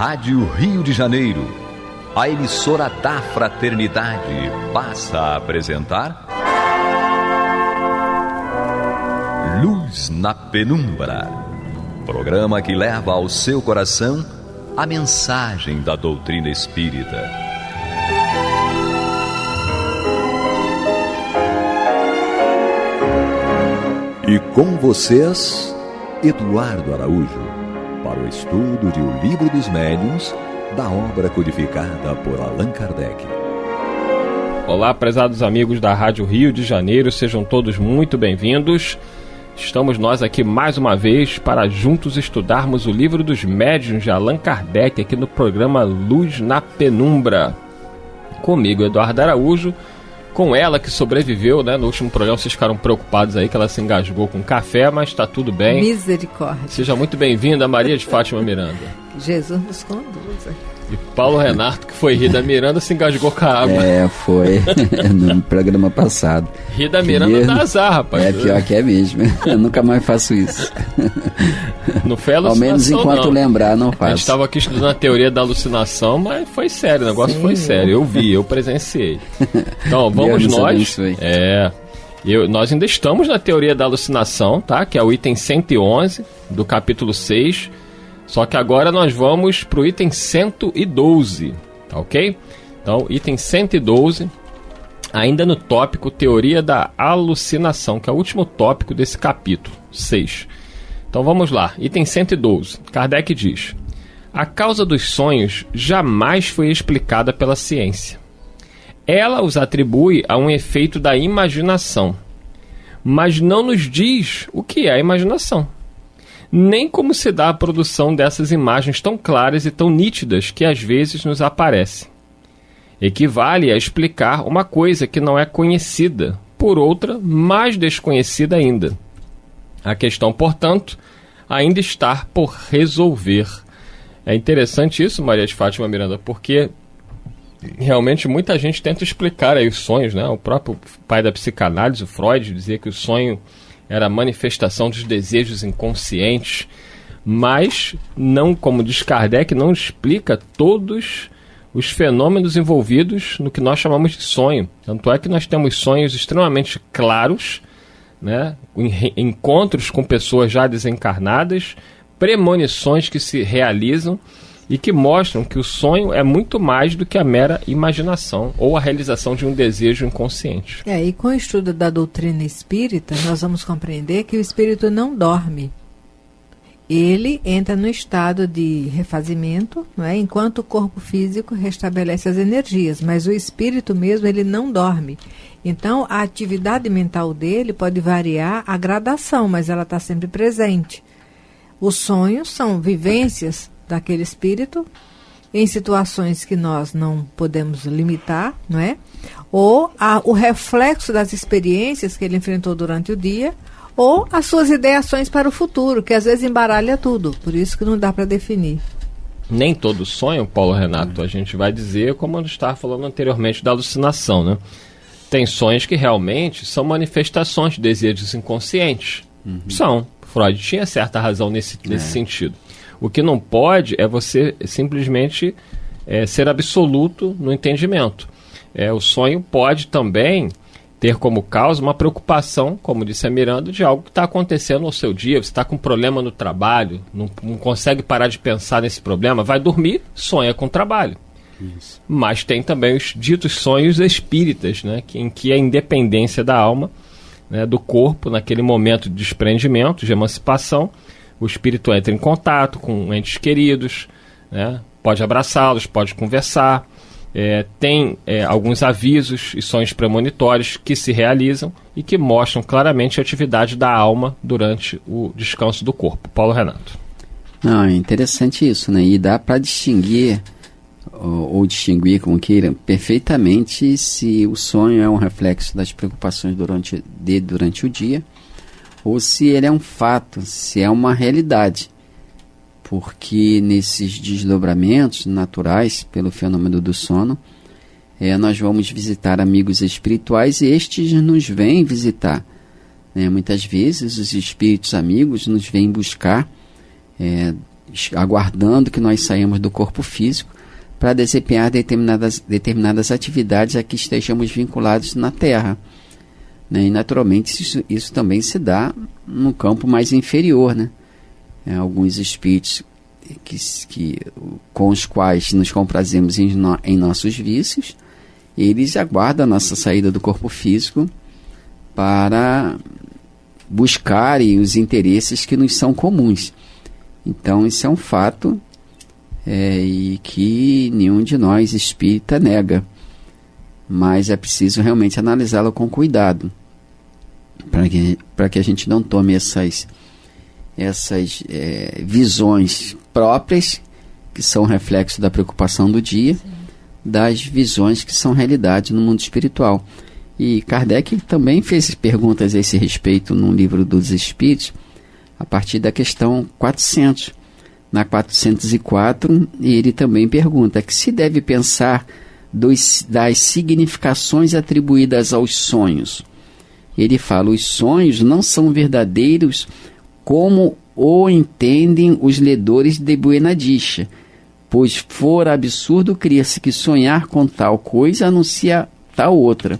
Rádio Rio de Janeiro, a emissora da Fraternidade, passa a apresentar Luz na Penumbra, programa que leva ao seu coração a mensagem da doutrina espírita. E com vocês, Eduardo Araújo, para o estudo de O Livro dos Médiuns, da obra codificada por Allan Kardec. Olá, prezados amigos da Rádio Rio de Janeiro, sejam todos muito bem-vindos. Estamos nós aqui mais uma vez para juntos estudarmos o Livro dos Médiuns de Allan Kardec aqui no programa Luz na Penumbra. Comigo, Eduardo Araújo, com ela que sobreviveu, né? No último programa vocês ficaram preocupados aí que ela se engasgou com café, mas está tudo bem. Misericórdia. Seja muito bem-vinda, Maria de Fátima Miranda. Jesus nos conduza. E Paulo Renato, que foi rir da Miranda, se engasgou com a água. Foi no programa passado. Rir da Miranda dá azar, rapaz. É pior que é mesmo. Eu nunca mais faço isso. Não foi alucinação, ao menos enquanto não. Lembrar, não faço. A gente estava aqui estudando a teoria da alucinação, mas foi sério, o negócio foi sério. Eu vi, eu presenciei. Então, vamos nós. Nós ainda estamos na teoria da alucinação, tá? Que é o item 111 do capítulo 6. Só que agora nós vamos para o item 112, tá ok? Então, item 112, ainda no tópico teoria da alucinação, que é o último tópico desse capítulo 6. Então vamos lá, item 112. Kardec diz: a causa dos sonhos jamais foi explicada pela ciência. Ela os atribui a um efeito da imaginação, mas não nos diz o que é a imaginação, nem como se dá a produção dessas imagens tão claras e tão nítidas que às vezes nos aparecem. Equivale a explicar uma coisa que não é conhecida, por outra mais desconhecida ainda. A questão, portanto, ainda está por resolver. É interessante isso, Maria de Fátima Miranda, porque realmente muita gente tenta explicar aí os sonhos, né? O próprio pai da psicanálise, o Freud, dizia que o sonho era a manifestação dos desejos inconscientes, mas não, como diz Kardec, não explica todos os fenômenos envolvidos no que nós chamamos de sonho. Tanto é que nós temos sonhos extremamente claros, né? Encontros com pessoas já desencarnadas, premonições que se realizam e que mostram que o sonho é muito mais do que a mera imaginação ou a realização de um desejo inconsciente. E com o estudo da doutrina espírita, nós vamos compreender que o espírito não dorme. Ele entra no estado de refazimento, não é? Enquanto o corpo físico restabelece as energias, mas o espírito mesmo, ele não dorme. Então, a atividade mental dele pode variar a gradação, mas ela está sempre presente. Os sonhos são vivências daquele espírito em situações que nós não podemos limitar, não é? Ou o reflexo das experiências que ele enfrentou durante o dia, ou as suas ideações para o futuro, que às vezes embaralha tudo, por isso que não dá para definir. Nem todo sonho, Paulo Renato, a gente vai dizer, como eu estava falando anteriormente, da alucinação, né? Tem sonhos que realmente são manifestações de desejos inconscientes. São. Freud tinha certa razão nesse sentido. O que não pode é você simplesmente ser absoluto no entendimento. O sonho pode também ter como causa uma preocupação, como disse a Miranda, de algo que está acontecendo no seu dia. Você está com um problema no trabalho, não consegue parar de pensar nesse problema, vai dormir, sonha com o trabalho. Isso. Mas tem também os ditos sonhos espíritas, né, em que a independência da alma, né, do corpo, naquele momento de desprendimento, de emancipação, o espírito entra em contato com entes queridos, né, pode abraçá-los, pode conversar, tem alguns avisos e sonhos premonitórios que se realizam e que mostram claramente a atividade da alma durante o descanso do corpo. Paulo Renato. Não, é interessante isso, né? E dá para distinguir, ou distinguir, como queiram, perfeitamente se o sonho é um reflexo das preocupações durante o dia, ou se ele é um fato, se é uma realidade. Porque nesses desdobramentos naturais, pelo fenômeno do sono, nós vamos visitar amigos espirituais e estes nos vêm visitar. Muitas vezes os espíritos amigos nos vêm buscar aguardando que nós saímos do corpo físico para desempenhar determinadas atividades a que estejamos vinculados na Terra. Né? E naturalmente isso também se dá no campo mais inferior, né? Alguns espíritos com os quais nos comprazemos em nossos vícios, eles aguardam a nossa saída do corpo físico para buscarem os interesses que nos são comuns. Então isso é um fato e que nenhum de nós espírita nega, mas é preciso realmente analisá-lo com cuidado para que a gente não tome essas visões próprias, que são reflexo da preocupação do dia, sim, das visões que são realidade no mundo espiritual. E Kardec também fez perguntas a esse respeito no Livro dos Espíritos, a partir da questão 400. Na 404, ele também pergunta que se deve pensar das significações atribuídas aos sonhos. Ele fala: os sonhos não são verdadeiros como o entendem os ledores de Buena Dicha, pois for absurdo crer-se que sonhar com tal coisa anuncia tal outra.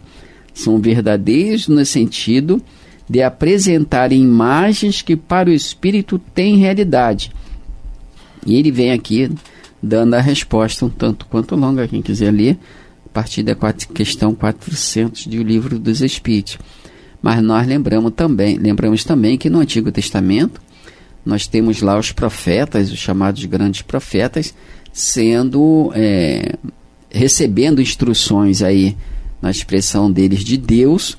São verdadeiros no sentido de apresentar imagens que para o espírito têm realidade. E ele vem aqui dando a resposta um tanto quanto longa, quem quiser ler, a partir da questão 400 do Livro dos Espíritos. Mas nós lembramos também que no Antigo Testamento nós temos lá os profetas, os chamados grandes profetas, recebendo instruções aí, na expressão deles, de Deus,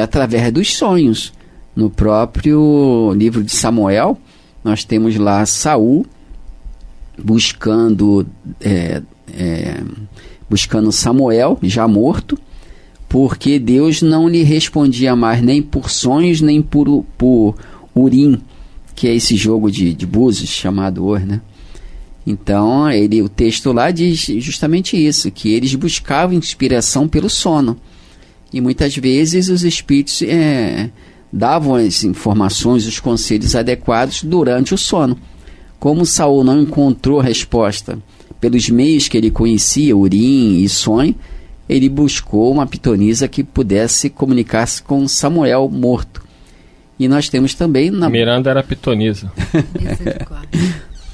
através dos sonhos. No próprio livro de Samuel, nós temos lá Saul buscando Samuel, já morto, porque Deus não lhe respondia mais nem por sonhos, nem por Urim, que é esse jogo de búzios chamado Ur, né? Então, o texto lá diz justamente isso, que eles buscavam inspiração pelo sono. E muitas vezes os espíritos davam as informações, os conselhos adequados durante o sono. Como Saul não encontrou resposta pelos meios que ele conhecia, Urim e sonho, ele buscou uma pitonisa que pudesse comunicar-se com Samuel morto. E nós temos também... Miranda era pitonisa.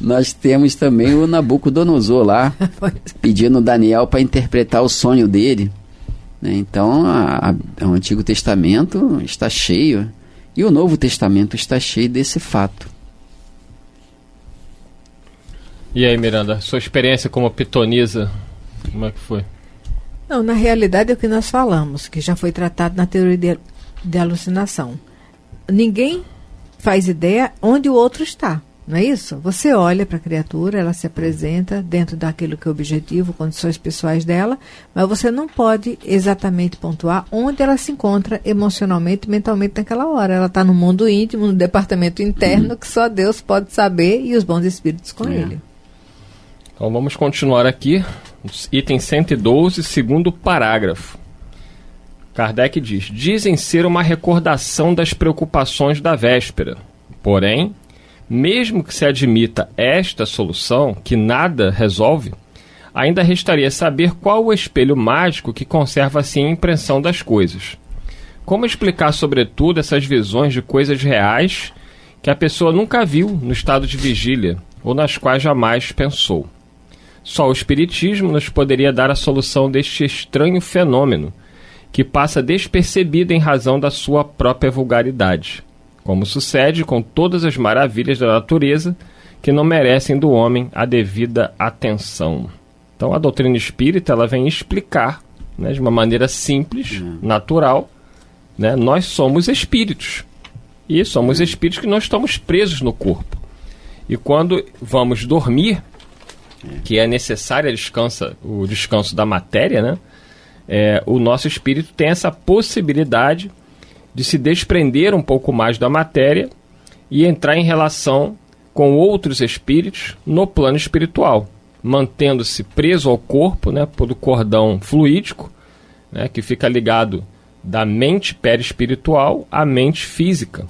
Nós temos também o Nabucodonosor lá, pedindo Daniel para interpretar o sonho dele. Então, o Antigo Testamento está cheio, e o Novo Testamento está cheio desse fato. E aí, Miranda, sua experiência como pitonisa, como é que foi? Não, na realidade é o que nós falamos, que já foi tratado na teoria de alucinação. Ninguém faz ideia onde o outro está, não é isso? Você olha para a criatura, ela se apresenta dentro daquilo que é o objetivo, condições pessoais dela, mas você não pode exatamente pontuar onde ela se encontra emocionalmente, mentalmente naquela hora. Ela está no mundo íntimo, no departamento interno, que só Deus pode saber e os bons espíritos com ele. Então vamos continuar aqui, item 112, segundo parágrafo. Kardec diz: dizem ser uma recordação das preocupações da véspera. Porém, mesmo que se admita esta solução, que nada resolve, ainda restaria saber qual o espelho mágico que conserva assim a impressão das coisas. Como explicar, sobretudo, essas visões de coisas reais que a pessoa nunca viu no estado de vigília ou nas quais jamais pensou? Só o Espiritismo nos poderia dar a solução deste estranho fenômeno, que passa despercebido em razão da sua própria vulgaridade, como sucede com todas as maravilhas da natureza que não merecem do homem a devida atenção. Então a doutrina espírita ela vem explicar, né, de uma maneira simples, natural, né, nós somos espíritos, e somos espíritos que não estamos presos no corpo. E quando vamos dormir, que é necessário o descanso da matéria, né, o nosso espírito tem essa possibilidade de se desprender um pouco mais da matéria e entrar em relação com outros espíritos no plano espiritual, mantendo-se preso ao corpo, né, pelo cordão fluídico, né, que fica ligado da mente perispiritual à mente física,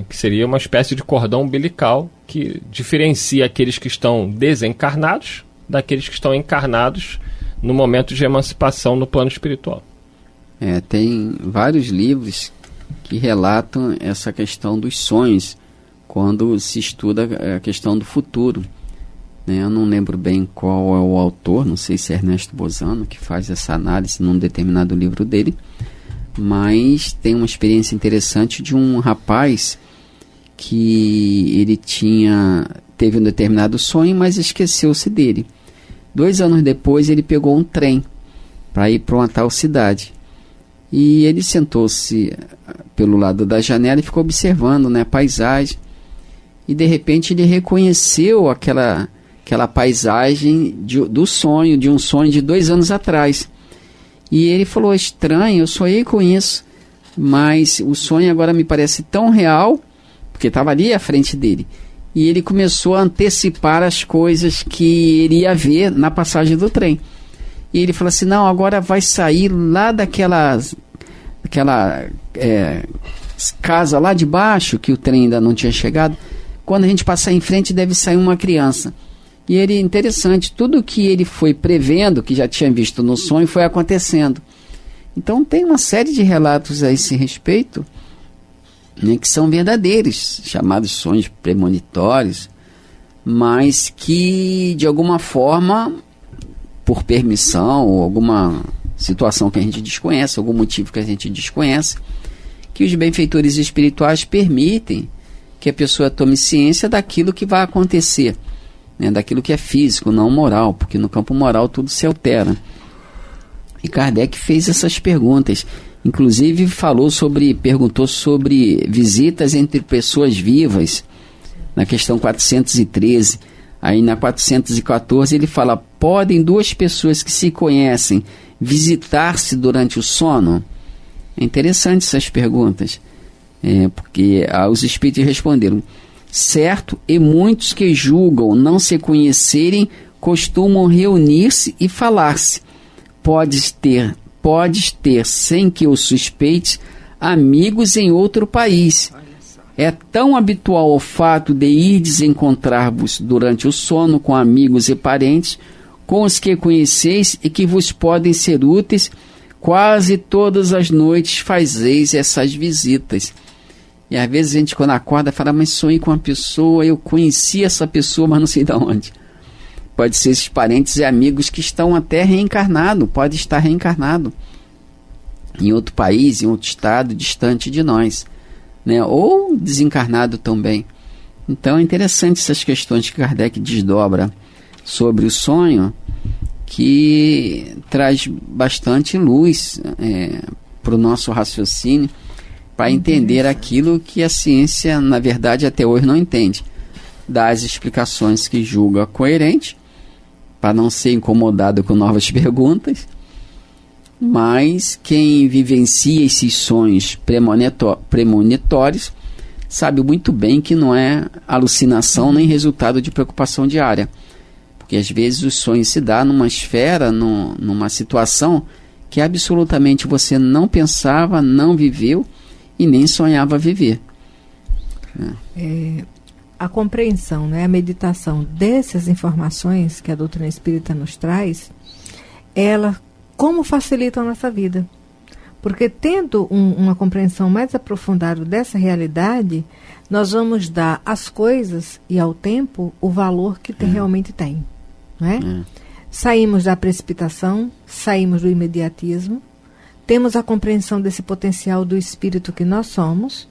que seria uma espécie de cordão umbilical que diferencia aqueles que estão desencarnados daqueles que estão encarnados no momento de emancipação no plano espiritual. Tem vários livros que relatam essa questão dos sonhos, quando se estuda a questão do futuro. Eu não lembro bem qual é o autor, não sei se é Ernesto Bozano, que faz essa análise num determinado livro dele, mas tem uma experiência interessante de um rapaz que ele teve um determinado sonho, mas esqueceu-se dele. 2 anos depois ele pegou um trem para ir para uma tal cidade. E ele sentou-se pelo lado da janela e ficou observando, a paisagem. E de repente ele reconheceu aquela paisagem de um sonho de 2 anos atrás. E ele falou: estranho, eu sonhei com isso, mas o sonho agora me parece tão real, porque estava ali à frente dele. E ele começou a antecipar as coisas que ele ia ver na passagem do trem. E ele falou assim: não, agora vai sair lá daquela casa lá de baixo, que o trem ainda não tinha chegado. Quando a gente passar em frente, deve sair uma criança. E ele, interessante, tudo que ele foi prevendo, que já tinha visto no sonho, foi acontecendo. Então tem uma série de relatos a esse respeito, que são verdadeiros, chamados sonhos premonitórios, mas que de alguma forma, por permissão ou alguma situação que a gente desconhece, algum motivo que a gente desconhece, que os benfeitores espirituais permitem que a pessoa tome ciência daquilo que vai acontecer, daquilo que é físico, não moral, porque no campo moral tudo se altera. E Kardec fez essas perguntas, inclusive perguntou sobre visitas entre pessoas vivas, na questão 413. Aí na 414 ele fala: podem 2 pessoas que se conhecem visitar-se durante o sono? É interessante essas perguntas, porque os espíritos responderam: certo, e muitos que julgam não se conhecerem costumam reunir-se e falar-se. Podes ter, sem que o suspeites, amigos em outro país. É tão habitual o fato de irdes encontrar-vos durante o sono com amigos e parentes, com os que conheceis e que vos podem ser úteis, quase todas as noites fazeis essas visitas. E às vezes a gente, quando acorda, fala: mas sonhei com uma pessoa, eu conheci essa pessoa, mas não sei de onde. Pode ser esses parentes e amigos que estão até reencarnados, pode estar reencarnado em outro país, em outro estado, distante de nós, ou desencarnado também. Então é interessante essas questões que Kardec desdobra sobre o sonho, que traz bastante luz para o nosso raciocínio, para entender aquilo que a ciência, na verdade, até hoje não entende. Dá as explicações que julga coerente, para não ser incomodado com novas perguntas, mas quem vivencia esses sonhos premonitórios sabe muito bem que não é alucinação nem resultado de preocupação diária, porque às vezes o sonho se dá numa esfera, numa situação que absolutamente você não pensava, não viveu e nem sonhava viver. A compreensão, a meditação dessas informações que a doutrina espírita nos traz, ela como facilita a nossa vida. Porque tendo uma compreensão mais aprofundada dessa realidade, nós vamos dar às coisas e ao tempo o valor que realmente tem. Saímos da precipitação, saímos do imediatismo, temos a compreensão desse potencial do espírito que nós somos,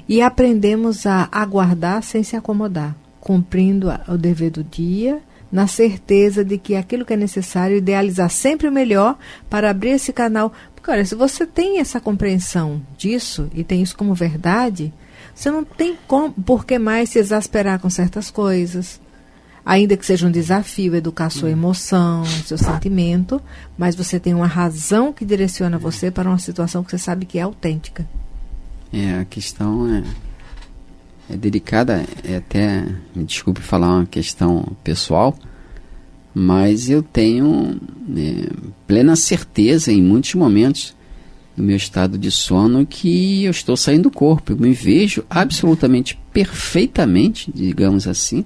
e aprendemos a aguardar sem se acomodar, cumprindo o dever do dia, na certeza de que aquilo que é necessário, idealizar sempre o melhor para abrir esse canal. Porque olha, se você tem essa compreensão disso e tem isso como verdade, você não tem por que mais se exasperar com certas coisas, ainda que seja um desafio educar sua emoção, seu sentimento, mas você tem uma razão que direciona você para uma situação que você sabe que é autêntica. A questão é delicada, até, me desculpe falar uma questão pessoal, mas eu tenho plena certeza em muitos momentos no meu estado de sono, que eu estou saindo do corpo. Eu me vejo absolutamente, perfeitamente, digamos assim,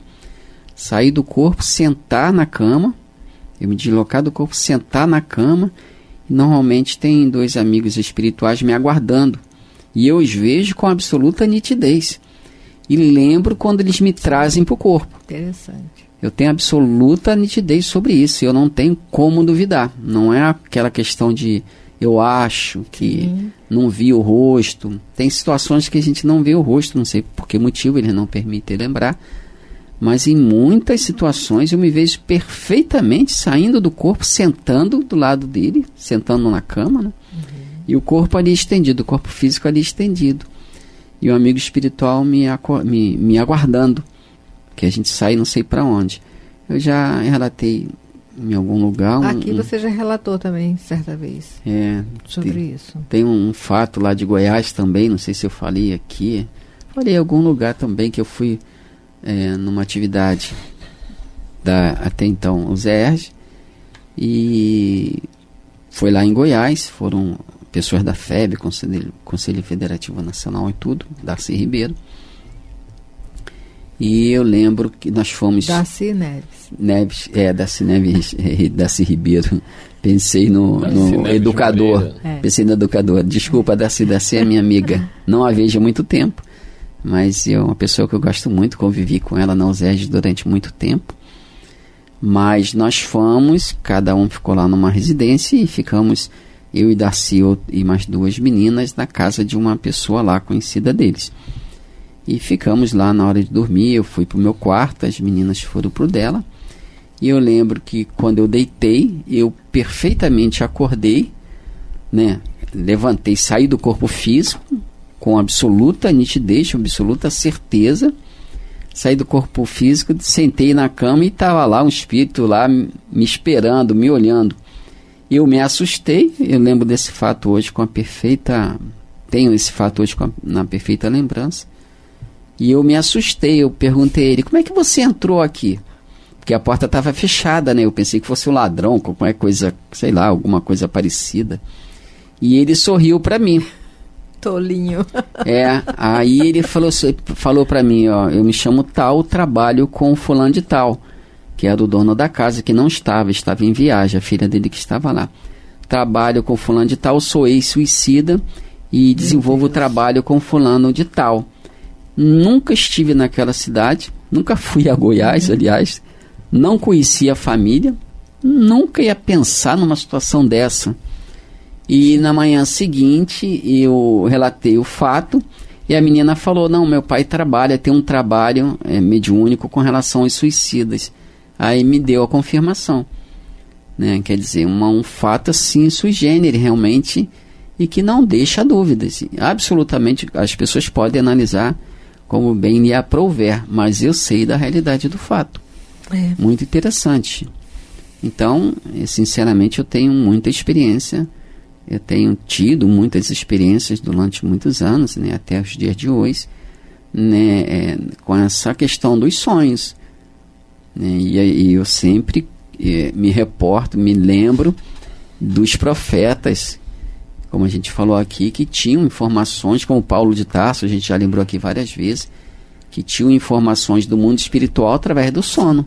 sair do corpo, sentar na cama, eu me deslocar do corpo, sentar na cama, e normalmente tem 2 amigos espirituais me aguardando, e eu os vejo com absoluta nitidez, e lembro quando eles me trazem para o corpo. Interessante. Eu tenho absoluta nitidez sobre isso, eu não tenho como duvidar. Não é aquela questão de eu acho que não vi o rosto. Tem situações que a gente não vê o rosto, não sei por que motivo, ele não permite lembrar. Mas em muitas situações eu me vejo perfeitamente saindo do corpo, sentando do lado dele, sentando na cama, né? E o corpo ali estendido, o corpo físico ali estendido. E o amigo espiritual me aguardando, que a gente sai não sei para onde. Eu já relatei em algum lugar. Aqui você já relatou também, certa vez, sobre isso. Tem um fato lá de Goiás também, não sei se eu falei aqui. Falei em algum lugar também que eu fui numa atividade até então, o ZERJ, e foi lá em Goiás, foram pessoas da FEB, Conselho Federativo Nacional e tudo, Darcy Ribeiro. E eu lembro que nós fomos... Darcy Neves. Darcy Ribeiro. Pensei no educador. Pensei no educador. Desculpa, Darcy é minha amiga. Não a vejo há muito tempo, mas é uma pessoa que eu gosto muito, convivi com ela na USERJ durante muito tempo. Mas nós fomos, cada um ficou lá numa residência e ficamos, eu e Darcy e mais 2 meninas, na casa de uma pessoa lá conhecida deles. E ficamos lá na hora de dormir. Eu fui pro meu quarto, as meninas foram pro dela. E eu lembro que quando eu deitei, eu perfeitamente acordei, né? Levantei, saí do corpo físico com absoluta nitidez, absoluta certeza. Saí do corpo físico, sentei na cama e estava lá um espírito lá me esperando, me olhando. Eu me assustei. Eu lembro desse fato hoje tenho esse fato hoje na perfeita lembrança. E eu me assustei, eu perguntei a ele, como é que você entrou aqui? Porque a porta estava fechada, né? Eu pensei que fosse um ladrão, qualquer coisa, sei lá, alguma coisa parecida. E ele sorriu para mim. Tolinho. Aí ele falou para mim, ó, eu me chamo tal, trabalho com fulano de tal, que era o dono da casa, que não estava em viagem, a filha dele que estava lá. Trabalho com fulano de tal, sou ex-suicida e desenvolvo trabalho com fulano de tal. Nunca estive naquela cidade, nunca fui a Goiás, aliás, não conhecia a família, nunca ia pensar numa situação dessa. E na manhã seguinte eu relatei o fato e a menina falou, não, meu pai tem um trabalho mediúnico com relação aos suicidas. Aí me deu a confirmação, né? Quer dizer, um fato assim sui generis realmente, e que não deixa dúvidas. Absolutamente as pessoas podem analisar como bem lhe aprouver, mas eu sei da realidade do fato. Muito interessante. Então, sinceramente, eu tenho muita experiência, eu tenho tido muitas experiências durante muitos anos, né, até os dias de hoje, né, com essa questão dos sonhos. Né, e eu sempre me lembro dos profetas, como a gente falou aqui, que tinham informações, como Paulo de Tarso, a gente já lembrou aqui várias vezes, que tinham informações do mundo espiritual através do sono.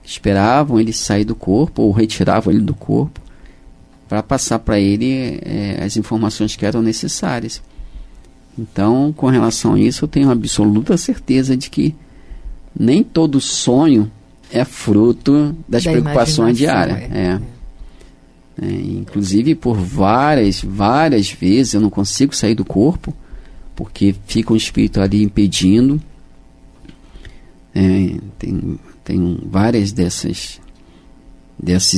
Esperavam ele sair do corpo, ou retiravam ele do corpo, para passar para ele as informações que eram necessárias. Então, com relação a isso, eu tenho absoluta certeza de que nem todo sonho é fruto das preocupações diárias. Inclusive por várias vezes eu não consigo sair do corpo porque fica um espírito ali impedindo. Tem várias desses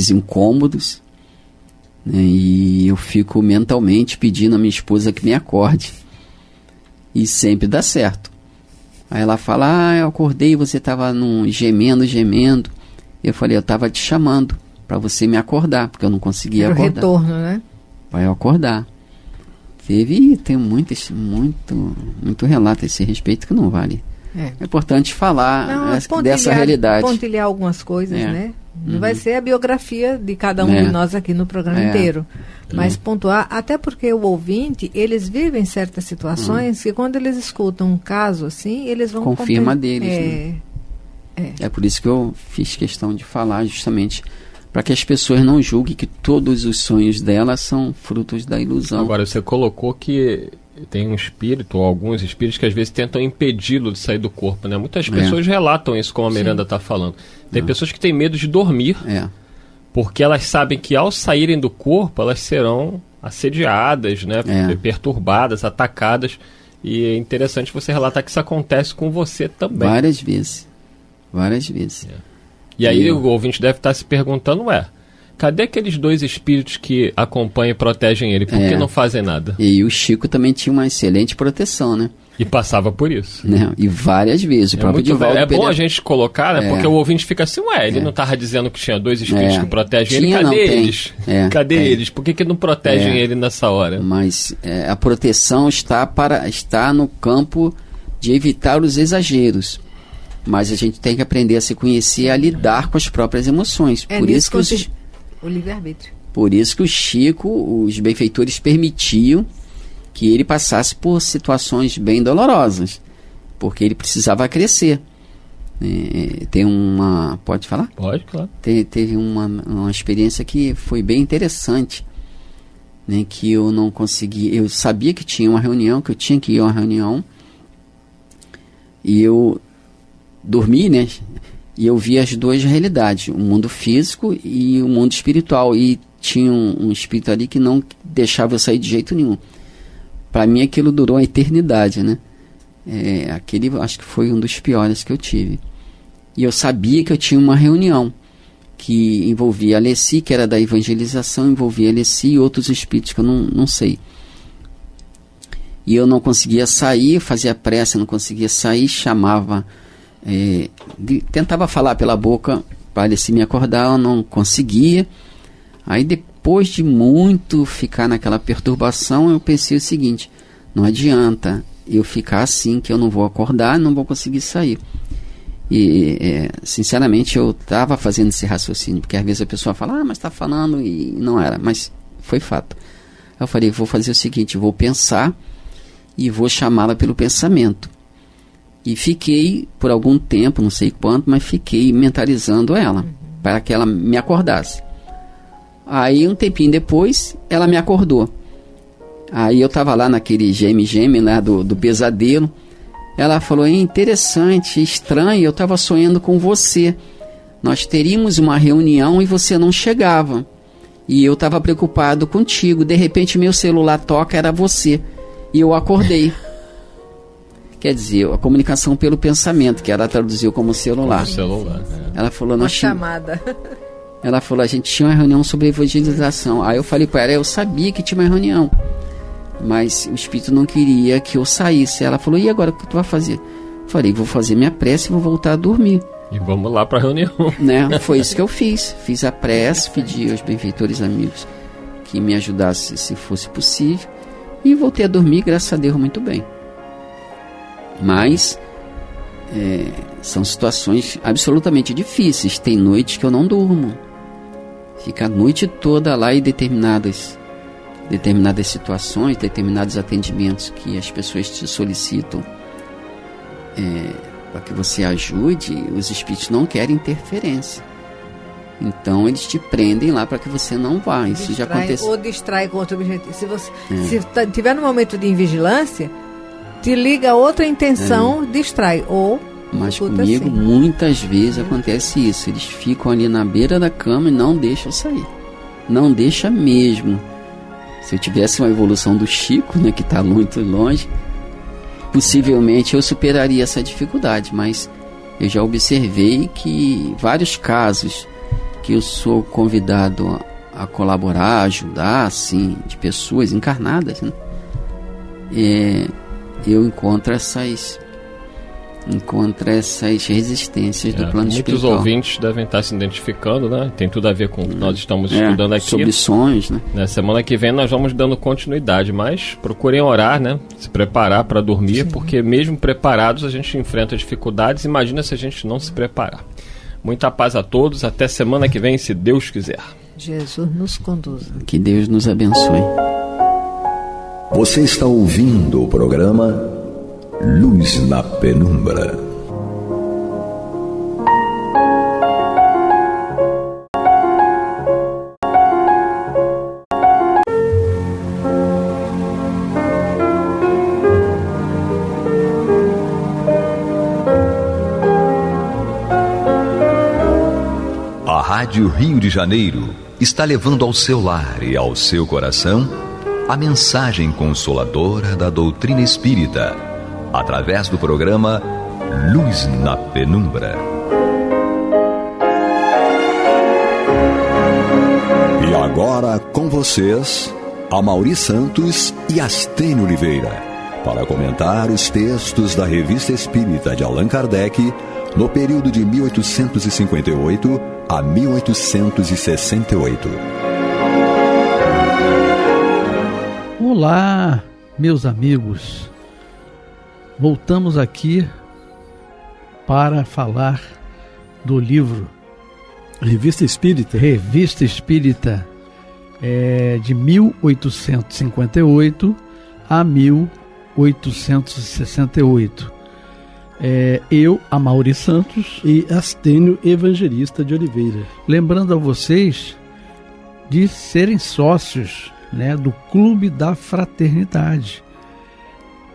incômodos, né, e eu fico mentalmente pedindo a minha esposa que me acorde, e sempre dá certo. Aí ela fala, eu acordei, você estava gemendo. Eu falei, eu estava te chamando para você me acordar, porque eu não conseguia acordar. O retorno, né? Vai eu acordar. Tem muito relato a esse respeito que não vale. É importante falar dessa realidade. Pontilhar algumas coisas, né? Não vai ser a biografia de cada um de nós aqui no programa inteiro. Mas pontuar, até porque o ouvinte, eles vivem certas situações que quando eles escutam um caso assim, eles vão... Confirma deles, né? É por isso que eu fiz questão de falar, justamente para que as pessoas não julguem que todos os sonhos delas são frutos da ilusão. Agora, você colocou que tem um espírito, ou alguns espíritos, que às vezes tentam impedi-lo de sair do corpo, né? Muitas pessoas relatam isso, como a Miranda está falando. Tem pessoas que têm medo de dormir, porque elas sabem que ao saírem do corpo, elas serão assediadas, né? Perturbadas, atacadas. E é interessante você relatar que isso acontece com você também. Várias vezes. E aí o ouvinte deve estar se perguntando, cadê aqueles 2 espíritos que acompanham e protegem ele? Por que não fazem nada? E o Chico também tinha uma excelente proteção, né? E passava por isso. E várias vezes. O próprio Divaldo bom a gente colocar, né? Porque o ouvinte fica assim, ele não estava dizendo que tinha 2 espíritos que protegem ele. Cadê eles? Cadê eles? Por que não protegem ele nessa hora? Mas a proteção está no campo de evitar os exageros. Mas a gente tem que aprender a se conhecer, a lidar com as próprias emoções. Por isso que o livre-arbítrio. Por isso que o Chico, os benfeitores permitiam que ele passasse por situações bem dolorosas, porque ele precisava crescer. Tem uma... Pode falar? Pode, claro. Teve uma experiência que foi bem interessante, né, que eu não consegui... Eu sabia que tinha uma reunião, que eu tinha que ir a uma reunião, e eu dormi, né? E eu vi as 2 realidades, o mundo físico e o mundo espiritual. E tinha um espírito ali que não deixava eu sair de jeito nenhum. Para mim aquilo durou a eternidade, né? Aquele acho que foi um dos piores que eu tive. E eu sabia que eu tinha uma reunião que envolvia a Alessi, que era da evangelização, envolvia a Alessi e outros espíritos que eu não sei. E eu não conseguia sair, fazia pressa, não conseguia sair, chamava... tentava falar pela boca para Alessi me acordar, eu não conseguia. Aí depois de muito ficar naquela perturbação, eu pensei o seguinte: não adianta eu ficar assim, que eu não vou acordar, não vou conseguir sair. E sinceramente eu estava fazendo esse raciocínio, porque às vezes a pessoa fala, mas está falando, e não era, mas foi fato. Eu falei, vou fazer o seguinte, vou pensar e vou chamá-la pelo pensamento. E fiquei por algum tempo, não sei quanto, mas fiquei mentalizando ela, para que ela me acordasse. Aí um tempinho depois, ela me acordou. Aí eu estava lá naquele geme-geme lá do pesadelo. Ela falou, é interessante, estranho, eu estava sonhando com você. Nós teríamos uma reunião e você não chegava. E eu estava preocupado contigo. De repente meu celular toca, era você. E eu acordei. Quer dizer, a comunicação pelo pensamento, que ela traduziu como celular. Ela falou, uma chamada. Ela falou, a gente tinha uma reunião sobre evangelização. Aí eu falei para ela, eu sabia que tinha uma reunião, mas o espírito não queria que eu saísse. Ela falou, e agora o que tu vai fazer? Eu falei, vou fazer minha prece e vou voltar a dormir. E vamos lá para a reunião. Né? Foi isso que eu fiz. Fiz a prece, pedi aos benfeitores amigos que me ajudassem se fosse possível. E voltei a dormir, graças a Deus, muito bem. Mas são situações absolutamente difíceis. Tem noites que eu não durmo. Fica a noite toda lá em determinadas situações, determinados atendimentos que as pessoas te solicitam para que você ajude. Os espíritos não querem interferência. Então eles te prendem lá para que você não vá. Isso já aconteceu. Ou distrai com outro objetivo. Se tiver no momento de invigilância, te liga a outra intenção, distrai. Mas comigo assim, muitas vezes acontece isso. Eles ficam ali na beira da cama e não deixam eu sair. Não deixa mesmo. Se eu tivesse uma evolução do Chico, né, que está muito longe, possivelmente eu superaria essa dificuldade. Mas eu já observei que vários casos que eu sou convidado a colaborar, a ajudar, assim, de pessoas encarnadas, né, eu encontro essas resistências do plano espiritual. Muitos ouvintes devem estar se identificando, né? Tem tudo a ver com o que nós estamos estudando aqui. Sobre sonhos, né? Na semana que vem nós vamos dando continuidade, mas procurem orar, né? Se preparar para dormir, porque mesmo preparados a gente enfrenta dificuldades. Imagina se a gente não se preparar. Muita paz a todos. Até semana que vem, se Deus quiser. Jesus nos conduza. Que Deus nos abençoe. Você está ouvindo o programa Luz na Penumbra. A Rádio Rio de Janeiro está levando ao seu lar e ao seu coração a mensagem consoladora da doutrina espírita, através do programa Luz na Penumbra. E agora com vocês, Amaury Santos e Astênio Oliveira, para comentar os textos da Revista Espírita de Allan Kardec no período de 1858 a 1868. Olá, meus amigos. Voltamos aqui para falar do livro Revista Espírita. Revista Espírita, de 1858 a 1868. Eu, Amaury Santos e Astênio Evangelista de Oliveira. Lembrando a vocês de serem sócios, do Clube da Fraternidade.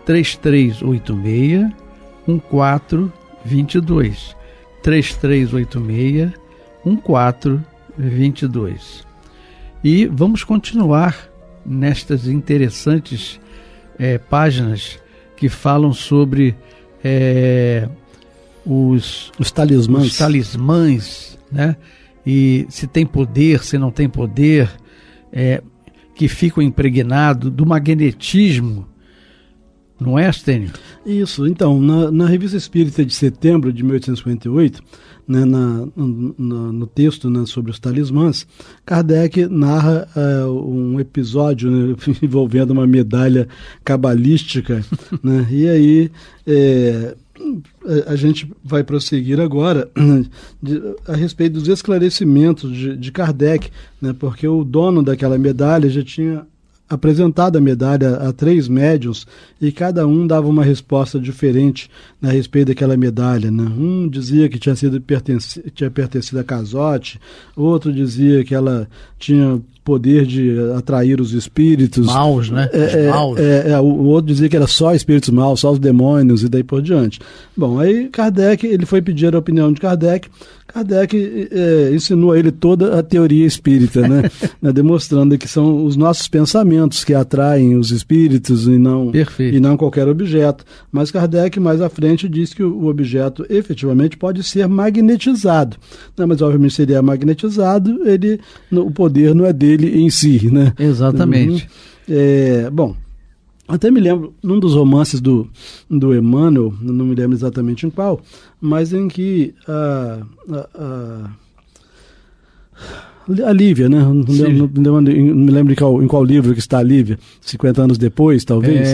3386-1422. 3386-1422. E vamos continuar nestas interessantes páginas que falam sobre os talismãs, e se tem poder, se não tem poder, que ficam impregnados do magnetismo, não é, Astênio? Isso, então, na Revista Espírita de setembro de 1858, no texto sobre os talismãs, Kardec narra um episódio envolvendo uma medalha cabalística, e aí a gente vai prosseguir agora a respeito dos esclarecimentos de Kardec, porque o dono daquela medalha já tinha apresentado a medalha a 3 médiuns e cada um dava uma resposta diferente a respeito daquela medalha. Um dizia que tinha pertencido a Cazote, outro dizia que ela tinha poder de atrair os espíritos maus, maus. O outro dizia que era só espíritos maus, só os demônios e daí por diante. Bom, aí Kardec, ele foi pedir a opinião de Kardec. Kardec ensinou a ele toda a teoria espírita, demonstrando que são os nossos pensamentos que atraem os espíritos e não qualquer objeto. Mas Kardec, mais à frente, diz que o objeto efetivamente pode ser magnetizado. Mas, obviamente, se ele é magnetizado, o poder não é dele em si. Exatamente. Bom, até me lembro, num dos romances do Emmanuel, não me lembro exatamente em qual, mas em que a Lívia, não me lembro em qual livro que está a Lívia, 50 anos depois, talvez,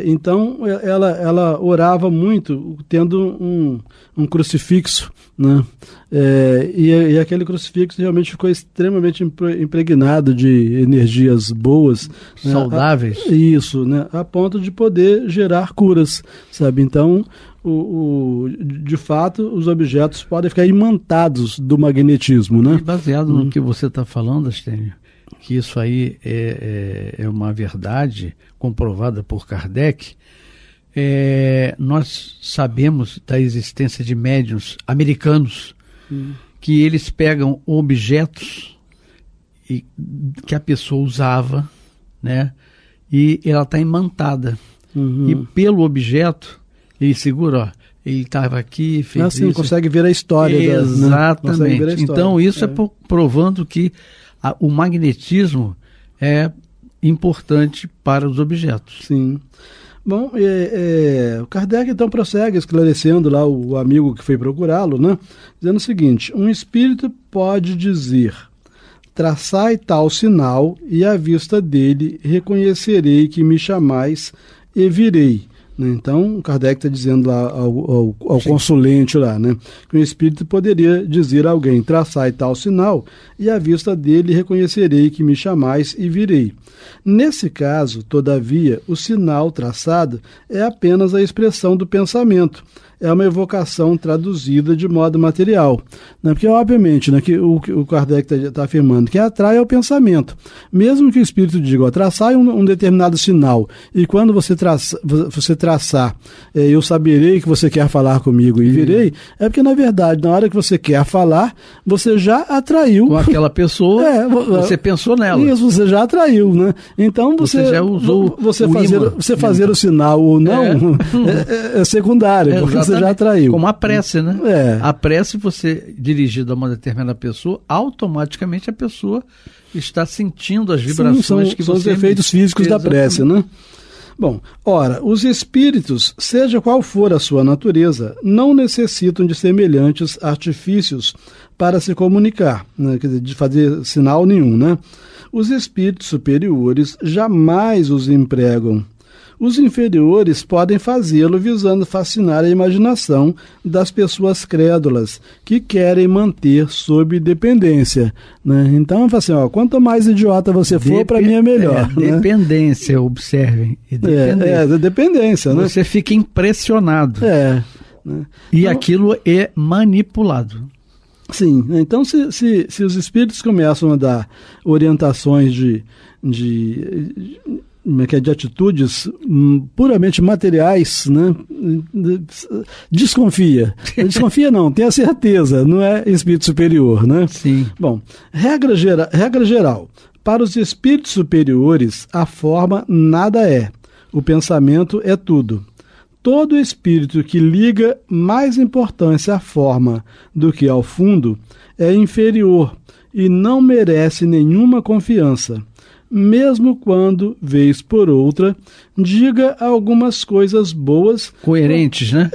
então ela orava muito tendo um crucifixo, e aquele crucifixo realmente ficou extremamente impregnado de energias boas, saudáveis, a ponto de poder gerar curas, sabe? Então de fato os objetos podem ficar imantados do magnetismo, E baseado no que você está falando, Astênio, que isso aí é uma verdade comprovada por Kardec, nós sabemos da existência de médiuns americanos que eles pegam objetos que a pessoa usava, e ela está imantada. E pelo objeto, ele segura, ele estava aqui, fez isso. Consegue ver a história. Exatamente. Ver a história. Então isso é provando que o magnetismo é importante para os objetos. Sim. Bom, o Kardec então prossegue esclarecendo lá o amigo que foi procurá-lo, dizendo o seguinte: um espírito pode dizer: traçai tal sinal e à vista dele reconhecerei que me chamais e virei. Então, Kardec está dizendo lá ao consulente lá, né, que o espírito poderia dizer a alguém: traçai tal sinal, e à vista dele reconhecerei que me chamais e virei. Nesse caso, todavia, o sinal traçado é apenas a expressão do pensamento. É uma evocação traduzida de modo material. Né? Porque, obviamente, né, que o Kardec está afirmando que atrai é o pensamento. Mesmo que o espírito diga: traçai um determinado sinal, e quando você traçar, eu saberei que você quer falar comigo e virei, é porque, na verdade, na hora que você quer falar, você já atraiu. Com aquela pessoa, você pensou nela. Isso, você já atraiu, né? Então, você já usou você fazer o sinal ou não é secundário, porque você já atraiu. Como a prece, né? A prece, você dirigida a uma determinada pessoa, automaticamente a pessoa está sentindo as vibrações. São os efeitos físicos da prece, né? Bom, ora, os espíritos, seja qual for a sua natureza, não necessitam de semelhantes artifícios para se comunicar, né? Quer dizer, de fazer sinal nenhum, né? Os espíritos superiores jamais os empregam. Os inferiores podem fazê-lo visando fascinar a imaginação das pessoas crédulas que querem manter sob dependência. Né? Então, eu falo assim, quanto mais idiota você for, para mim é melhor. Dependência, observem. Dependência. Né? Você fica impressionado. Né? E então, aquilo é manipulado. Sim, então se os espíritos começam a dar orientações de atitudes puramente materiais, né? Desconfia não, tenha certeza, não é espírito superior, né? Sim. Bom, regra geral, para os espíritos superiores a forma nada é, o pensamento é tudo. Todo espírito que liga mais importância à forma do que ao fundo é inferior e não merece nenhuma confiança, mesmo quando, vez por outra, diga algumas coisas boas. Coerentes, né?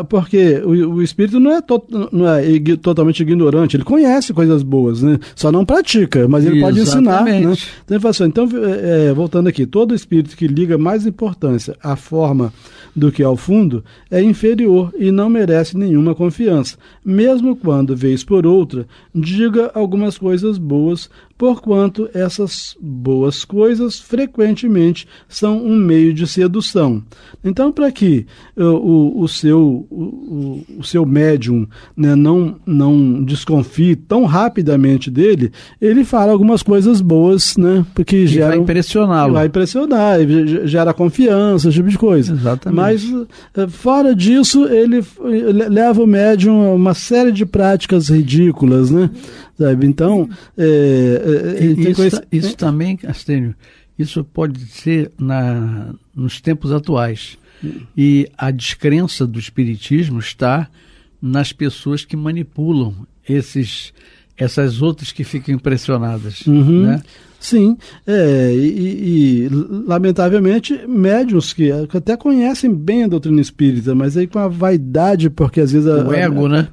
Porque o espírito não é totalmente ignorante, ele conhece coisas boas, né? Só não pratica, mas ele pode ensinar. Né? Então, ele fala assim, voltando aqui, todo espírito que liga mais importância à forma do que ao fundo é inferior e não merece nenhuma confiança, mesmo quando, vez por outra, diga algumas coisas boas, porquanto essas boas coisas frequentemente são um meio de sedução. Então, para que o seu médium, né, não desconfie tão rapidamente dele, ele fala algumas coisas boas, né, porque vai impressioná-lo. Vai impressionar, gera confiança, esse tipo de coisa. Exatamente. Mas, fora disso, ele leva o médium a uma série de práticas ridículas, né? Sabe? Então, isso também, Astênio, isso pode ser nos tempos atuais. E a descrença do espiritismo está nas pessoas que manipulam essas outras que ficam impressionadas. Né? Sim, lamentavelmente médiuns que até conhecem bem a doutrina espírita, mas aí com a vaidade, porque às vezes o ego, né?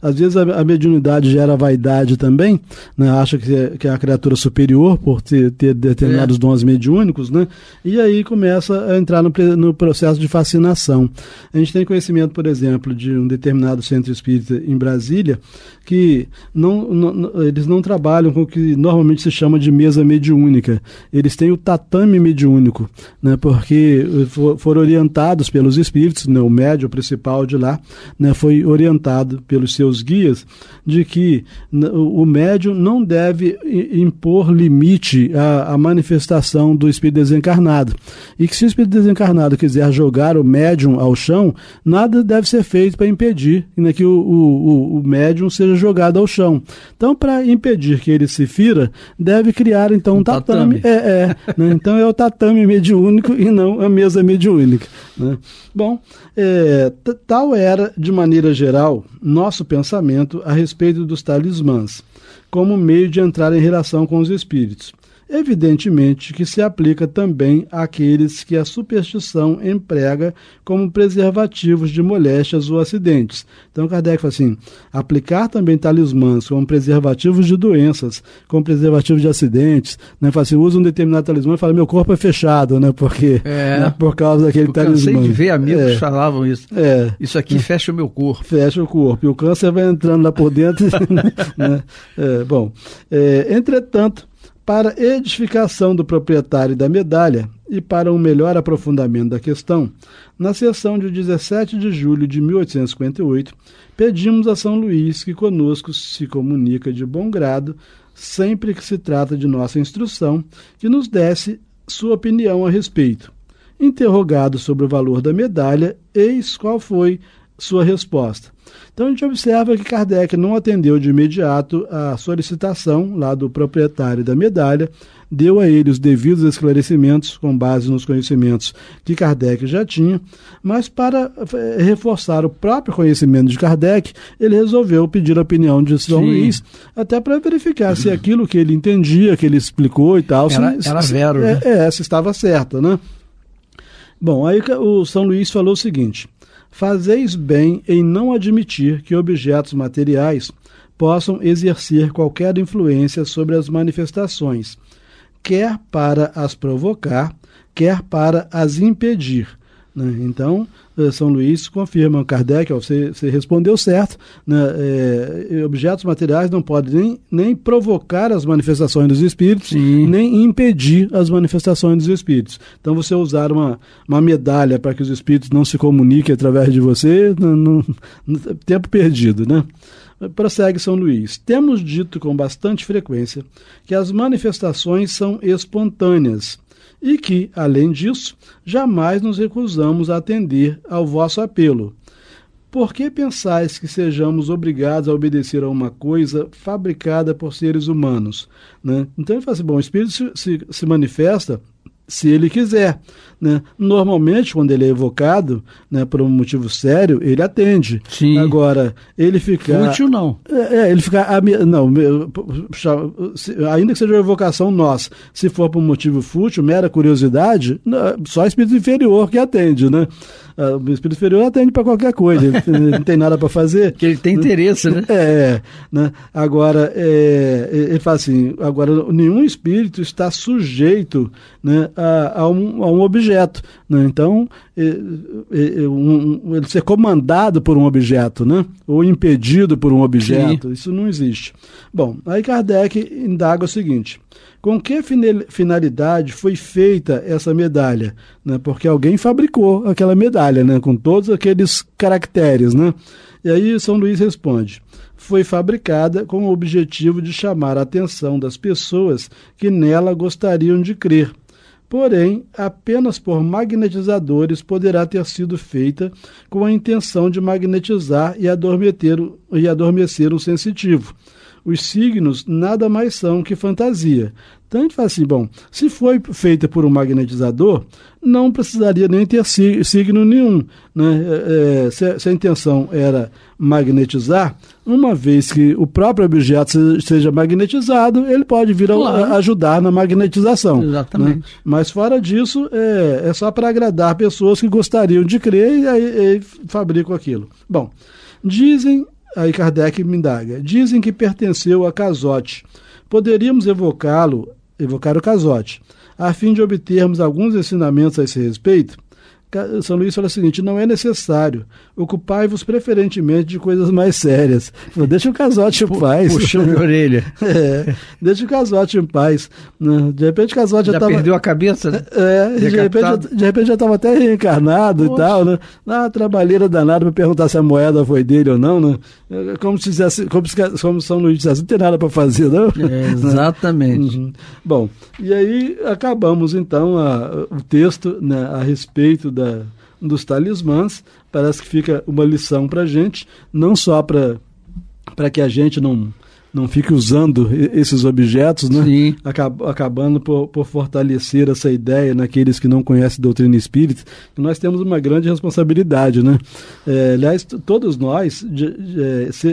Às vezes a mediunidade gera vaidade também, né? Acha que é a criatura superior por ter determinados dons mediúnicos, né? E aí começa a entrar no processo de fascinação. A gente tem conhecimento, por exemplo, de um determinado centro espírita em Brasília que eles não trabalham com o que normalmente se chama de mesa mediúnica. Eles têm o tatame mediúnico, né, porque foram orientados pelos espíritos, né, o médium principal de lá, né, foi orientado pelos seus guias de que o médium não deve impor limite à manifestação do espírito desencarnado. E que se o espírito desencarnado quiser jogar o médium ao chão, nada deve ser feito para impedir, né, que o médium seja jogado ao chão. Então, para impedir que ele se fira, deve criar então um tatame. Né? Então é o tatame mediúnico e não a mesa mediúnica. Né? Bom, tal era, de maneira geral, nosso pensamento a respeito dos talismãs, como meio de entrar em relação com os espíritos. Evidentemente que se aplica também àqueles que a superstição emprega como preservativos de moléstias ou acidentes. Então Kardec fala assim, aplicar também talismãs como preservativos de doenças, como preservativos de acidentes, né? Fala assim, usa um determinado talismã e fala, meu corpo é fechado, né? Porque, né? Por causa daquele talismã. Eu cansei de ver amigos falavam isso. Isso aqui fecha o meu corpo. Fecha o corpo. E o câncer vai entrando lá por dentro. Né? Entretanto, para edificação do proprietário da medalha e para um melhor aprofundamento da questão, na sessão de 17 de julho de 1858, pedimos a São Luís que conosco se comunica de bom grado, sempre que se trata de nossa instrução, que nos desse sua opinião a respeito. Interrogado sobre o valor da medalha, eis qual foi sua resposta. Então a gente observa que Kardec não atendeu de imediato a solicitação lá do proprietário da medalha, deu a ele os devidos esclarecimentos com base nos conhecimentos que Kardec já tinha, mas para reforçar o próprio conhecimento de Kardec, ele resolveu pedir a opinião de São Luís, até para verificar se aquilo que ele entendia, que ele explicou e tal, era vero, né? Se estava certo, né? Bom, aí o São Luís falou o seguinte: fazeis bem em não admitir que objetos materiais possam exercer qualquer influência sobre as manifestações, quer para as provocar, quer para as impedir. Né? Então, São Luís confirma, Kardec, você respondeu certo, né? Objetos materiais não podem nem provocar as manifestações dos espíritos, nem impedir as manifestações dos espíritos. Então, você usar uma medalha para que os espíritos não se comuniquem através de você, tempo perdido, né? Prossegue São Luís. Temos dito com bastante frequência que as manifestações são espontâneas e que, além disso, jamais nos recusamos a atender ao vosso apelo. Por que pensais que sejamos obrigados a obedecer a uma coisa fabricada por seres humanos? Né? Então ele fala assim, bom, o Espírito se manifesta se ele quiser, né? Normalmente, quando ele é evocado, né, por um motivo sério, ele atende. Sim. Agora, ele ficar... Fútil, não. Ele ficar... Não, ainda que seja uma evocação nossa, se for por um motivo fútil, mera curiosidade, só espírito inferior que atende, né? O espírito inferior atende para qualquer coisa, ele não tem nada para fazer. Que ele tem interesse, né? Né? Agora, ele fala assim, agora nenhum espírito está sujeito, né, a um objeto, né? Então, ele ser comandado por um objeto, né? Ou impedido por um objeto, sim, isso não existe. Bom, aí Kardec indaga o seguinte: com que finalidade foi feita essa medalha? Né? Porque alguém fabricou aquela medalha, né? Com todos aqueles caracteres, né? E aí São Luís responde: foi fabricada com o objetivo de chamar a atenção das pessoas que nela gostariam de crer. Porém, apenas por magnetizadores poderá ter sido feita com a intenção de magnetizar e adormecer o sensitivo. Os signos nada mais são que fantasia. Então a gente fala assim, bom, se foi feita por um magnetizador, não precisaria nem ter signo nenhum. Né? Se a intenção era magnetizar, uma vez que o próprio objeto seja magnetizado, ele pode vir a ajudar na magnetização. Exatamente. Né? Mas fora disso, é só para agradar pessoas que gostariam de crer e aí fabricam aquilo. Bom, aí Kardec me indaga, dizem que pertenceu a Cazotte. Poderíamos evocar o Cazotte, a fim de obtermos alguns ensinamentos a esse respeito? São Luís fala o seguinte: não é necessário, ocupai-vos preferentemente de coisas mais sérias. Deixa o Cazotte em paz. Puxão de orelha. Deixa o Cazotte em paz. De repente o Cazotte já perdeu a cabeça, né? De repente já estava até reencarnado. Poxa. E tal, né? Trabalheira danada para perguntar se a moeda foi dele ou não, né? Como São Luís dissesse, não tem nada para fazer, não? Exatamente. Uhum. Bom, e aí acabamos então o texto, né, a respeito dos talismãs. Parece que fica uma lição para a gente, não só para que a gente não não fique usando esses objetos, né? Acabando por fortalecer essa ideia naqueles que não conhecem doutrina espírita. Nós temos uma grande responsabilidade, né? Aliás, todos nós,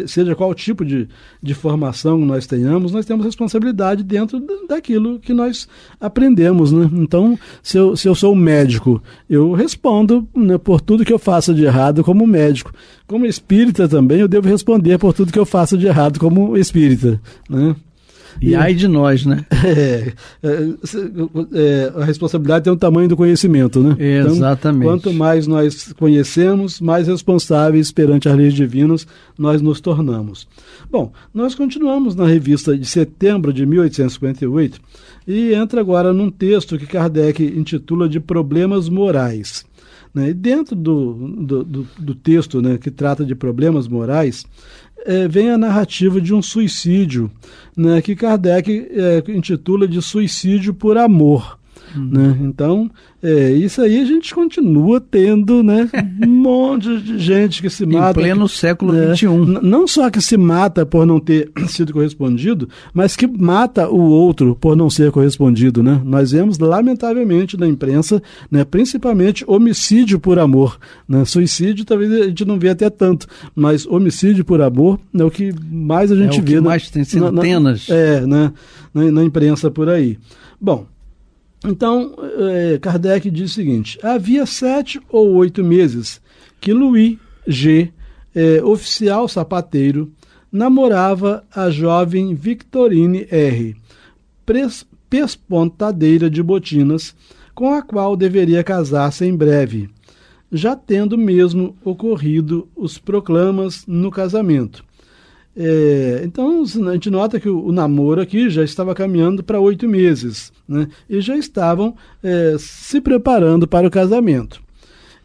seja qual tipo de formação nós tenhamos, nós temos responsabilidade dentro daquilo que nós aprendemos, né? Então, se eu sou um médico, eu respondo, né, por tudo que eu faço de errado como médico. Como espírita também, eu devo responder por tudo que eu faço de errado como espírita, né? E ai de nós, né? A responsabilidade tem o tamanho do conhecimento, né? Exatamente. Então, quanto mais nós conhecemos, mais responsáveis perante as leis divinas nós nos tornamos. Bom, nós continuamos na revista de setembro de 1858 e entra agora num texto que Kardec intitula de Problemas Morais. E dentro do texto, né, que trata de problemas morais, vem a narrativa de um suicídio, né, que Kardec intitula de suicídio por amor. Né? Então, isso aí a gente continua tendo, né, um monte de gente que se mata. Em pleno século XXI. Não só que se mata por não ter sido correspondido, mas que mata o outro por não ser correspondido. Né? Nós vemos, lamentavelmente, na imprensa, né, principalmente homicídio por amor. Né? Suicídio talvez a gente não vê até tanto, mas homicídio por amor é o que mais a gente vê. Mais tem centenas. Na imprensa por aí. Bom, então, Kardec diz o seguinte: havia 7 ou 8 meses que Louis G., oficial sapateiro, namorava a jovem Victorine R., pespontadeira de botinas, com a qual deveria casar-se em breve, já tendo mesmo ocorrido os proclamas no casamento. Então, a gente nota que o namoro aqui já estava caminhando para 8 meses, né? E já estavam se preparando para o casamento.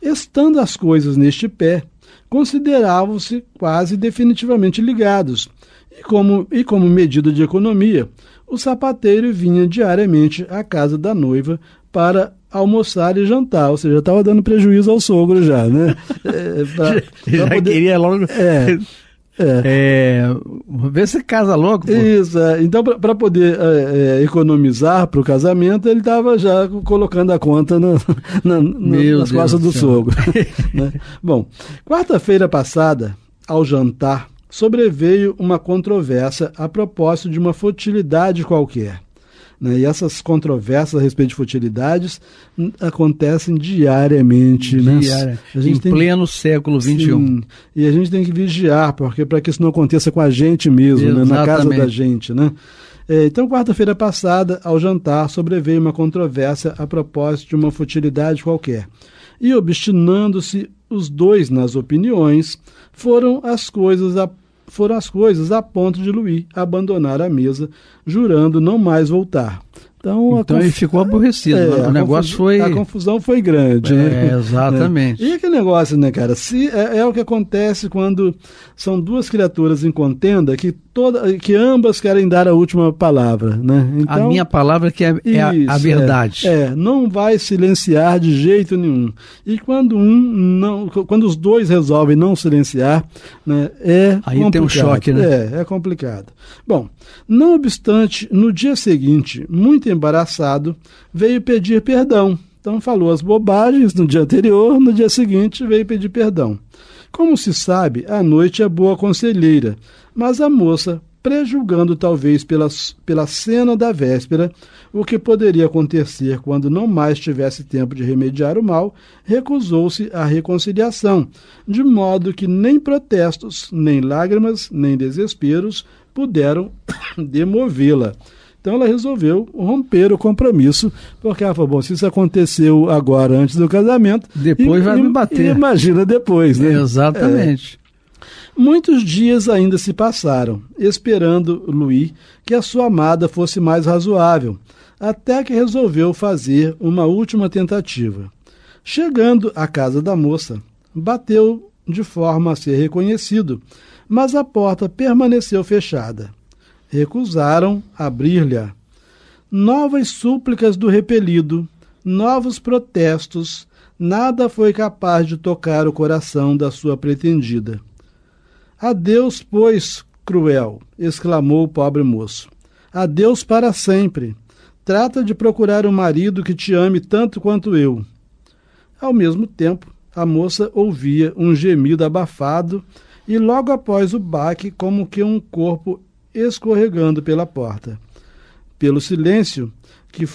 Estando as coisas neste pé, consideravam-se quase definitivamente ligados, e como medida de economia, o sapateiro vinha diariamente à casa da noiva para almoçar e jantar, ou seja, estava dando prejuízo ao sogro já, né? Já poder... queria logo... Vê se casa logo. Pô. Isso, então para poder economizar para o casamento, ele estava já colocando a conta nas costas do sogro. Né? Bom, quarta-feira passada, ao jantar, sobreveio uma controvérsia a propósito de uma futilidade qualquer. Né? E essas controvérsias a respeito de futilidades acontecem diariamente. Em pleno século XXI. Sim, e a gente tem que vigiar, porque para que isso não aconteça com a gente mesmo, né? Na casa da gente. Né? Então, quarta-feira passada, ao jantar, sobreveio uma controvérsia a propósito de uma futilidade qualquer. E, obstinando-se os dois nas opiniões, foram as coisas a ponto de Louis abandonar a mesa, jurando não mais voltar. Então ele ficou aborrecido. A confusão foi grande. Né? Exatamente. E aquele negócio, né, cara? É o que acontece quando são duas criaturas em contenda que ambas querem dar a última palavra. Né? Então, a minha palavra que é a verdade. Não vai silenciar de jeito nenhum. E quando os dois resolvem não silenciar, né, aí complicado. Tem um choque, né? É complicado. Bom, não obstante, no dia seguinte, muito embaraçado, veio pedir perdão. Então falou as bobagens no dia anterior, no dia seguinte veio pedir perdão. Como se sabe, a noite é boa conselheira, mas a moça, prejulgando talvez pela cena da véspera, o que poderia acontecer quando não mais tivesse tempo de remediar o mal, recusou-se à reconciliação, de modo que nem protestos, nem lágrimas, nem desesperos puderam demovê-la. Então ela resolveu romper o compromisso, porque ela falou, bom, se isso aconteceu agora antes do casamento... Depois vai me bater. Imagina depois, né? Exatamente. Muitos dias ainda se passaram, esperando Louis que a sua amada fosse mais razoável, até que resolveu fazer uma última tentativa. Chegando à casa da moça, bateu de forma a ser reconhecido, mas a porta permaneceu fechada. Recusaram abrir-lhe. Novas súplicas do repelido, novos protestos, nada foi capaz de tocar o coração da sua pretendida. Adeus, pois, cruel, exclamou o pobre moço. Adeus para sempre. Trata de procurar um marido que te ame tanto quanto eu. Ao mesmo tempo, a moça ouvia um gemido abafado e logo após o baque, como que um corpo escorregando pela porta. Pelo silêncio que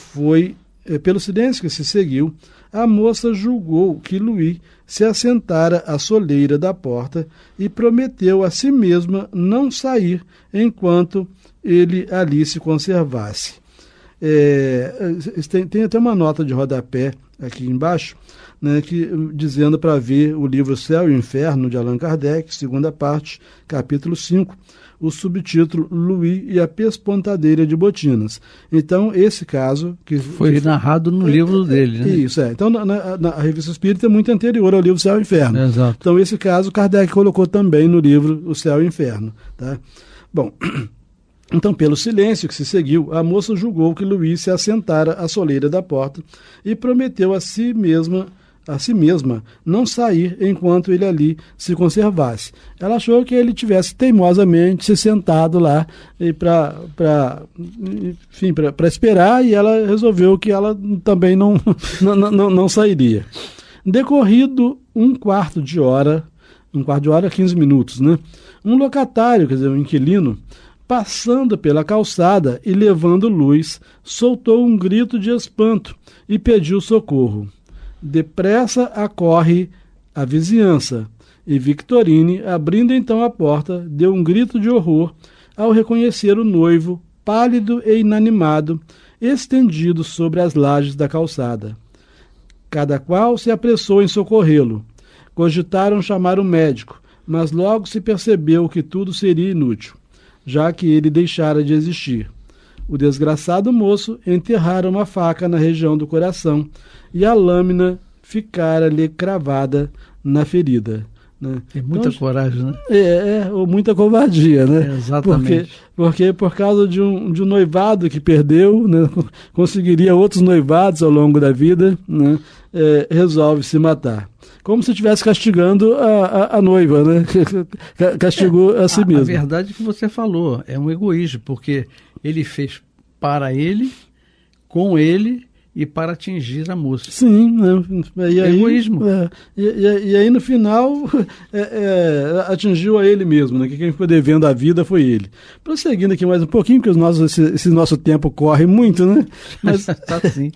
se seguiu, a moça julgou que Louis se assentara à soleira da porta e prometeu a si mesma não sair enquanto ele ali se conservasse. Tem até uma nota de rodapé aqui embaixo, né, dizendo para ver o livro Céu e Inferno, de Allan Kardec, segunda parte, capítulo 5, o subtítulo Louis e a Pespontadeira de Botinas. Então, esse caso... que foi narrado no livro dele, né? Isso, Então, na Revista Espírita é muito anterior ao livro Céu e Inferno. Exato. Então, esse caso, Kardec colocou também no livro O Céu e Inferno. Tá? Bom... Então, pelo silêncio que se seguiu, a moça julgou que Louis se assentara à soleira da porta e prometeu a si mesma não sair enquanto ele ali se conservasse. Ela achou que ele tivesse teimosamente se sentado lá para esperar, e ela resolveu que ela também não sairia. Decorrido um quarto de hora, 15 minutos, né? Um locatário, quer dizer, um inquilino, passando pela calçada e levando luz, soltou um grito de espanto e pediu socorro. Depressa acorre a vizinhança, e Victorine, abrindo então a porta, deu um grito de horror ao reconhecer o noivo, pálido e inanimado, estendido sobre as lajes da calçada. Cada qual se apressou em socorrê-lo. Cogitaram chamar o médico, mas logo se percebeu que tudo seria inútil, já que ele deixara de existir. O desgraçado moço enterrara uma faca na região do coração e a lâmina ficara-lhe cravada na ferida. Né? É muita coragem, né? Ou muita covardia, né? Exatamente. Porque por causa de um noivado que perdeu, né? Conseguiria outros noivados ao longo da vida, né? Resolve se matar. Como se estivesse castigando a noiva, né? Castigou a si mesmo. A verdade é que você falou, é um egoísmo, porque ele fez para ele, com ele e para atingir a moça. Sim, né? E aí, egoísmo. E aí no final atingiu a ele mesmo, né? Que quem ficou devendo a vida foi ele. Prosseguindo aqui mais um pouquinho, porque esse nosso tempo corre muito, né? Mas, tá sim.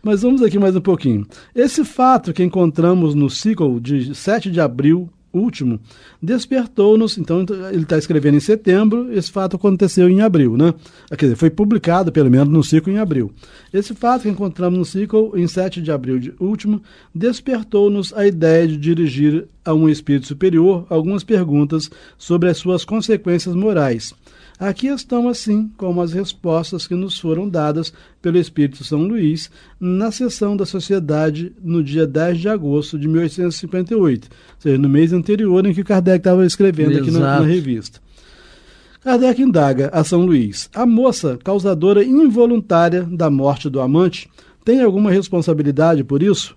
Mas vamos aqui mais um pouquinho. Esse fato que encontramos no ciclo de 7 de abril último, despertou-nos, então ele está escrevendo em setembro, esse fato aconteceu em abril, né? Quer dizer, foi publicado pelo menos no ciclo em abril. Esse fato que encontramos no ciclo em 7 de abril último, despertou-nos a ideia de dirigir a um espírito superior algumas perguntas sobre as suas consequências morais. Aqui estão, assim, como as respostas que nos foram dadas pelo Espírito São Luís na sessão da Sociedade no dia 10 de agosto de 1858, ou seja, no mês anterior em que Kardec estava escrevendo aqui na revista. Kardec indaga a São Luís: a moça, causadora involuntária da morte do amante, tem alguma responsabilidade por isso?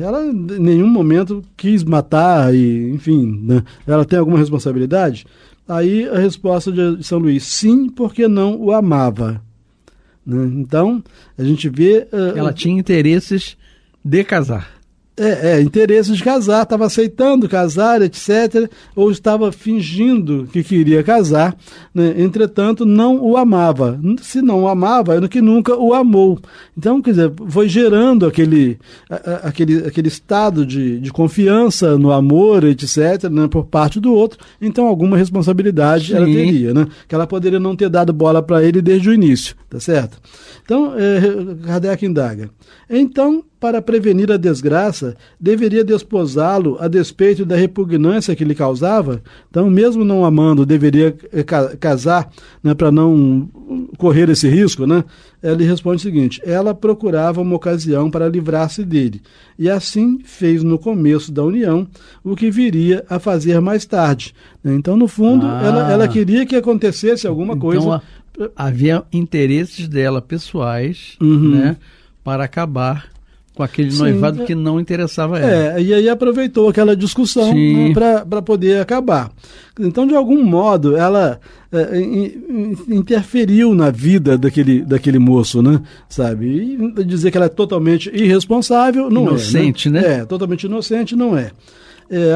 Ela em nenhum momento quis matar, enfim, né? Ela tem alguma responsabilidade? Aí a resposta de São Luís: sim, porque não o amava. Né? Então, a gente vê... ela tinha interesses de casar. Interesses de casar, estava aceitando casar, etc., ou estava fingindo que queria casar, né? Entretanto, não o amava. Se não o amava, era que nunca o amou. Então, quer dizer, foi gerando aquele estado de confiança no amor, etc., né? Por parte do outro. Então, alguma responsabilidade Sim. ela teria, né? Que ela poderia não ter dado bola para ele desde o início, tá certo? Então, Kardec indaga: então, para prevenir a desgraça, deveria desposá-lo a despeito da repugnância que lhe causava? Então, mesmo não amando, deveria casar, né, para não correr esse risco, né? Ele responde o seguinte: ela procurava uma ocasião para livrar-se dele, e assim fez no começo da união o que viria a fazer mais tarde. Então, no fundo, ela queria que acontecesse alguma coisa. Havia interesses dela pessoais, né, para acabar com com aquele noivado que não interessava ela. E aí aproveitou aquela discussão, né, para poder acabar. Então, de algum modo, ela interferiu na vida daquele moço, né? Sabe? E dizer que ela é totalmente irresponsável, não inocente, né? Totalmente inocente, não é.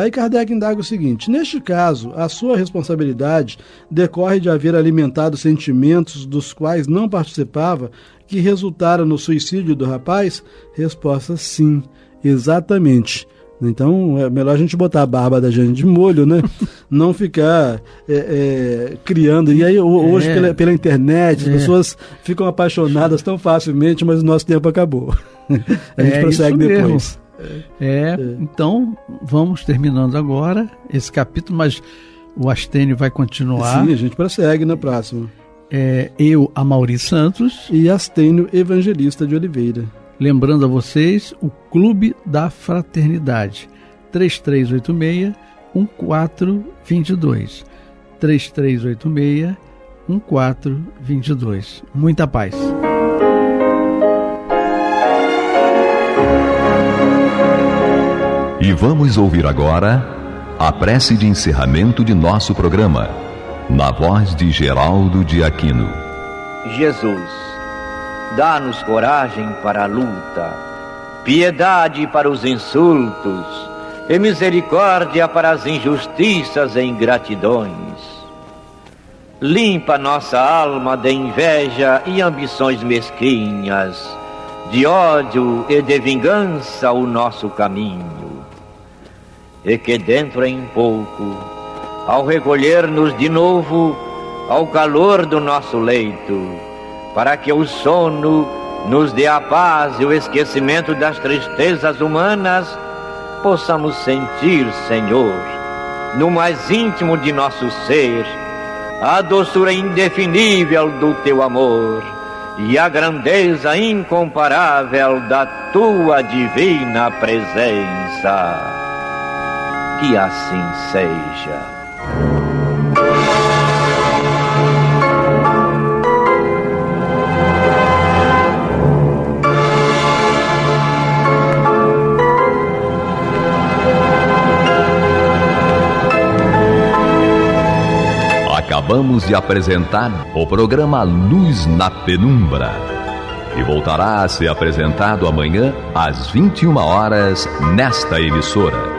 Aí Kardec indaga o seguinte: neste caso, a sua responsabilidade decorre de haver alimentado sentimentos dos quais não participava, que resultaram no suicídio do rapaz? Resposta: sim, exatamente. Então é melhor a gente botar a barba da gente de molho, né? Não ficar criando. E aí hoje pela internet as pessoas ficam apaixonadas tão facilmente, mas o nosso tempo acabou. A gente prossegue depois. Então vamos terminando agora esse capítulo, mas o Astênio vai continuar. Sim, a gente prossegue na próxima. Eu, Amaury Santos e Astênio Evangelista de Oliveira. Lembrando a vocês, o Clube da Fraternidade, 3386-1422. 3386-1422. Muita paz. E vamos ouvir agora a prece de encerramento de nosso programa, na voz de Geraldo de Aquino. Jesus, dá-nos coragem para a luta, piedade para os insultos e misericórdia para as injustiças e ingratidões. Limpa nossa alma de inveja e ambições mesquinhas, de ódio e de vingança o nosso caminho. E que dentro em pouco, ao recolher-nos de novo ao calor do nosso leito, para que o sono nos dê a paz e o esquecimento das tristezas humanas, possamos sentir, Senhor, no mais íntimo de nosso ser, a doçura indefinível do Teu amor e a grandeza incomparável da Tua divina presença. Que assim seja. Acabamos de apresentar o programa Luz na Penumbra, que voltará a ser apresentado amanhã às 21 horas nesta emissora.